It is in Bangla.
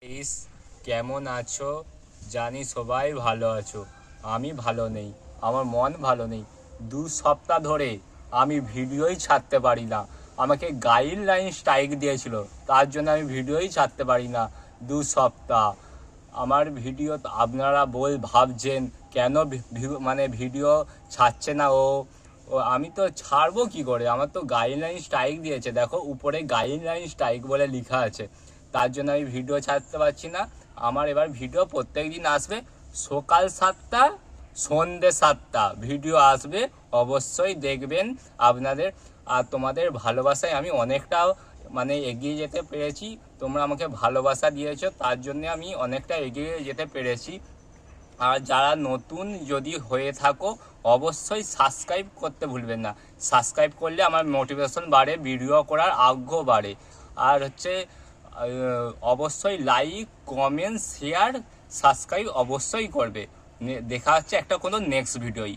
ইস, কেমন আছো? জানি সবাই ভালো আছো। আমি ভালো নেই, আমার মন ভালো নেই। 2 সপ্তাহ ধরে আমি ভিডিওই ছাড়তে পারি না। আমাকে গাইডলাইন স্ট্রাইক দিয়েছিল, তার জন্য আমি ভিডিওই ছাড়তে পারি না 2 সপ্তাহ। আমার ভিডিও আপনারা ভাবছেন কেন মানে ভিডিও ছাড়ছে না ও। আমি তো ছাড়বো কি করে? আমার তো গাইডলাইন স্ট্রাইক দিয়েছে, দেখো উপরে গাইডলাইন স্ট্রাইক বলে লেখা আছে। তার জন্য আমি ভিডিও ছাড়তে পারছি না। আমার এবার ভিডিও প্রত্যেক দিন আসবে, সকাল 7টা সন্ধ্যে 7টা ভিডিও আসবে। অবশ্যই দেখবেন আপনাদের। আর তোমাদের ভালোবাসায় আমি অনেকটা মানে এগিয়ে যেতে পেরেছি। তোমরা আমাকে ভালোবাসা দিয়েছো, তার জন্য আমি অনেকটা এগিয়ে যেতে পেরেছি। আর যারা নতুন যদি হয়ে থাকো, অবশ্যই সাবস্ক্রাইব করতে ভুলবেন না। সাবস্ক্রাইব করলে আমার মোটিভেশন বাড়ে, ভিডিও করার আগ্রহ বাড়ে। আর অবশ্যই লাইক, কমেন্ট, শেয়ার, সাবস্ক্রাইব অবশ্যই করবে। দেখা হচ্ছে একটা কোনো নেক্সট ভিডিওই।